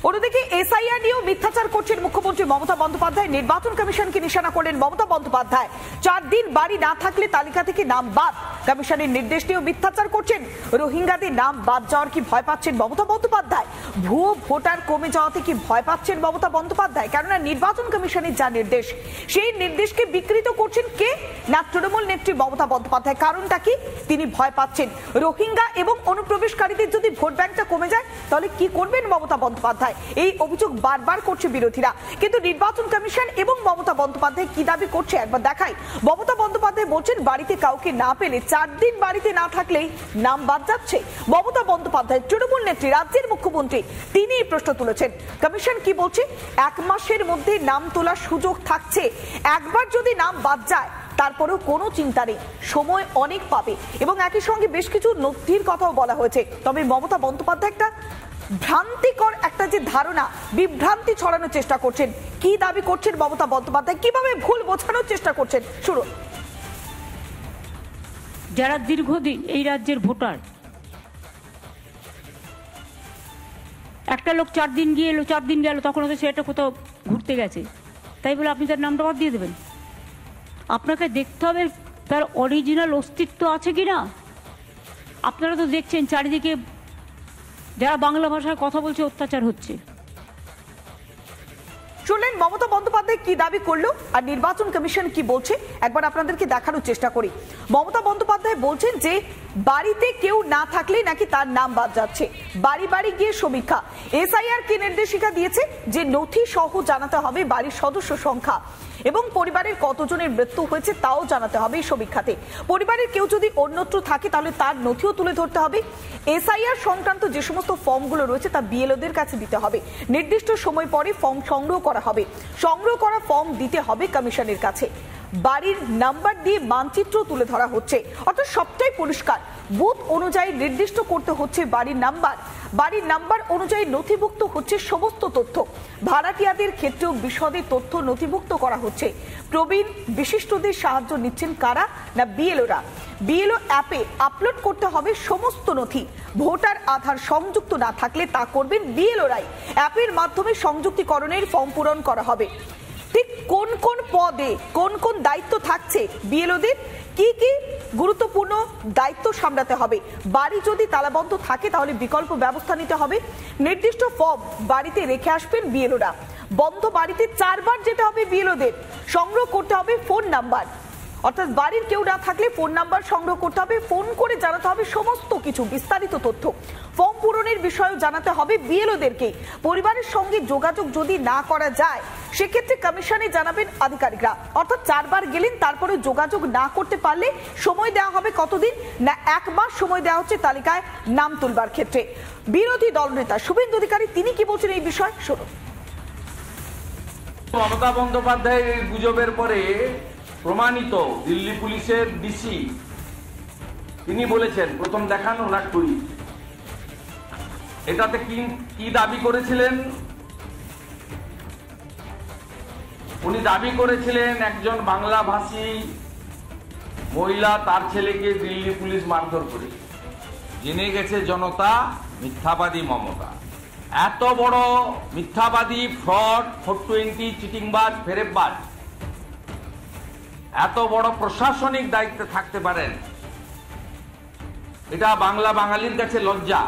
অন্যদিকে এসআইআর নিয়েও মিথ্যাচার করছেন মুখ্যমন্ত্রী মমতা বন্দ্যোপাধ্যায়। নির্বাচন কমিশনকে নিশানা করলেন মমতা বন্দ্যোপাধ্যায়। 4 দিন বাড়ি না থাকলে তালিকা থেকে নাম বাদ। কমিশনের নির্দেশ নিয়েও মিথ্যাচার করছেন। রোহিঙ্গাদের নাম বাদ যাওয়ার কি ভয় পাচ্ছেন মমতা বন্দ্যোপাধ্যায়? ভুয়ো ভোটার কমে যাওয়াতে কি ভয় পাচ্ছেন মমতা বন্দ্যোপাধ্যায়? কেননা নির্বাচন কমিশনের যা নির্দেশ, সেই নির্দেশকে বিকৃত করছেন কে? না তৃণমূল নেত্রী মমতা বন্দ্যোপাধ্যায়। কারণটা কি? তিনি ভয় পাচ্ছেন রোহিঙ্গা এবং অনুপ্রবেশকারীদের যদি ভোট ব্যাংকটা কমে যায় তাহলে কি করবেন মমতা বন্দ্যোপাধ্যায়? এই অভিযোগ বারবার করছে বিরোধীরা। কিন্তু নির্বাচন কমিশন এবং মমতা বন্দ্যোপাধ্যায় কি দাবি করছে একবার দেখাই। মমতা বন্দ্যোপাধ্যায় বলছেন বাড়িতে কাউকে না পেলে 4 দিন বাড়িতে না থাকলেই নাম বাদ যাচ্ছে। মমতা বন্দ্যোপাধ্যায় তৃণমূল নেত্রী, রাজ্যের মুখ্যমন্ত্রী, তিনি এই প্রশ্ন তুলেছেন। কমিশন কি বলছে? 1 মাসের মধ্যে নাম তোলার সুযোগ থাকছে। একবার যদি নাম বাদ যায় তারপরেও কোনো চিন্তা নেই, সময় অনেক পাবে। এবং একই সঙ্গে বেশ কিছু নথির কথাও বলা হয়েছে। তবে মমতা বন্দ্যোপাধ্যায় একটা ভ্রান্তিকর একটা যে ধারণা, বিভ্রান্তি ছড়ানোর চেষ্টা করছেন। কি দাবি করছেন মমতা বন্দ্যোপাধ্যায়, কিভাবে ভুল বোঝানোর চেষ্টা করছেন শুনুন। যারা দীর্ঘদিন এই রাজ্যের ভোটার, একটা লোক 4 দিন গিয়ে এলো, 4 দিন গেল, তখন হয়তো সেটা কোথাও ঘুরতে গেছে, তাই বলে আপনি তার নামটা বাদ দিয়ে দেবেন? আপনাকে দেখতে হবে তার অরিজিনাল অস্তিত্ব আছে কিনা। আপনারা তো দেখছেন চারিদিকে যারা বাংলা ভাষায় কথা বলছে অত্যাচার হচ্ছে। শুনলেন মমতা বন্দ্যোপাধ্যায় কি দাবি করলো আর নির্বাচন কমিশন কি বলছে, একবার আপনাদেরকে দেখানোর চেষ্টা করি। মমতা বন্দ্যোপাধ্যায় বলছেন যে বাড়িতে কেউ না থাকলে নাকি তার নাম বাদ যাচ্ছে। বাড়ি বাড়ি গিয়ে সমীক্ষা। এসআইআর কি নির্দেশিকা দিয়েছে যে নথি সহ জানাতে হবে বাড়ির সদস্য সংখ্যা এবং পরিবারের কতজনের মৃত্যু হয়েছে তাও জানাতে হবে এই সমীক্ষাতে। পরিবারের কেউ যদি অন্যত্র থাকে তাহলে তার নথিও তুলে ধরতে হবে। এসআইআর সংক্রান্ত যে সমস্ত ফর্মগুলো রয়েছে তা বিএলওদের কাছে দিতে হবে। নির্দিষ্ট সময় পরে ফর্ম সংগ্রহ করা হবে। সংগ্রহ করা ফর্ম দিতে হবে কমিশনের কাছে। বাড়ির নাম্বার দিয়ে মানচিত্র তুলে ধরা হচ্ছে, অর্থাৎ সবটাই পরিষ্কার। বুথ অনুযায়ী নির্দিষ্ট করতে হচ্ছে বাড়ির নাম্বার। বাড়ির নাম্বার অনুযায়ী নথিভুক্ত হচ্ছে সমস্ত তথ্য। ভাড়াটিয়াদের ক্ষেত্রেও বিশদে তথ্য নথিভুক্ত করা হচ্ছে। প্রবীণ বিশিষ্টদের সাহায্য নিচ্ছেন কারা? না বিএলওরা। বিএলও অ্যাপে আপলোড করতে হবে সমস্ত নথি। ভোটার আধার সংযুক্ত না থাকলে তা করবেন বিএলওরাই। অ্যাপের মাধ্যমে সংযুক্তিকরণের ফর্ম পূরণ করা হবে। ঠিক কোন কোন পদে কোন কোন দায়িত্ব থাকছে বিএলওদের, কি কি গুরুত্বপূর্ণ দায়িত্ব সামলাতে হবে। বাড়ি যদি তালাবন্ধ থাকে তাহলে বিকল্প ব্যবস্থা নিতে হবে। নির্দিষ্ট ফর্ম বাড়িতে রেখে আসবেন বিএলওরা। বন্ধ বাড়িতে 4 বার যেতে হবে বিএলওদের। সংগ্রহ করতে হবে ফোন নাম্বার, অর্থাৎ বাড়ির কেউ না থাকলে ফোন নাম্বার সংগ্রহ করতে হবে। ফোন করে জানাতে হবে সমস্ত কিছু বিস্তারিত তথ্য। ফর্ম পূরণের বিষয়েও জানাতে হবে বিএলওদেরকে। পরিবারের সঙ্গে যোগাযোগ যদি না করা যায় সেক্ষেত্রে কমিশনে জানাবেন আধিকারিকরা। অর্থাৎ 4 বার গেলেন তারপরে যোগাযোগ না করতে পারলে সময় দেওয়া হবে কতদিন? না 1 মাস সময় দেওয়া হচ্ছে তালিকায় নাম তুলবার ক্ষেত্রে। বিরোধী দলনেতা শুভেন্দু অধিকারী তিনি কি বলছেন এই বিষয়ে শুনুন। মমতা বন্দ্যোপাধ্যায়ের এই গুজবের পরে প্রমাণিত দিল্লি পুলিশের ডিসি তিনি বলেছেন, প্রথম দেখান ওনার টুইট। এটাতে কি দাবি করেছিলেন? উনি দাবি করেছিলেন একজন বাংলা ভাষী মহিলা তার ছেলেকে দিল্লি পুলিশ মারধর করে। জেনে গেছে জনতা মিথ্যাবাদী মমতা। এত বড় মিথ্যাবাদী, ফ্রড, 420, চিটিংবাজ, ফেরেববাজ এত বড় প্রশাসনিক দায়িত্বে থাকতে পারেন, এটা বাংলা বাঙালির কাছে লজ্জা।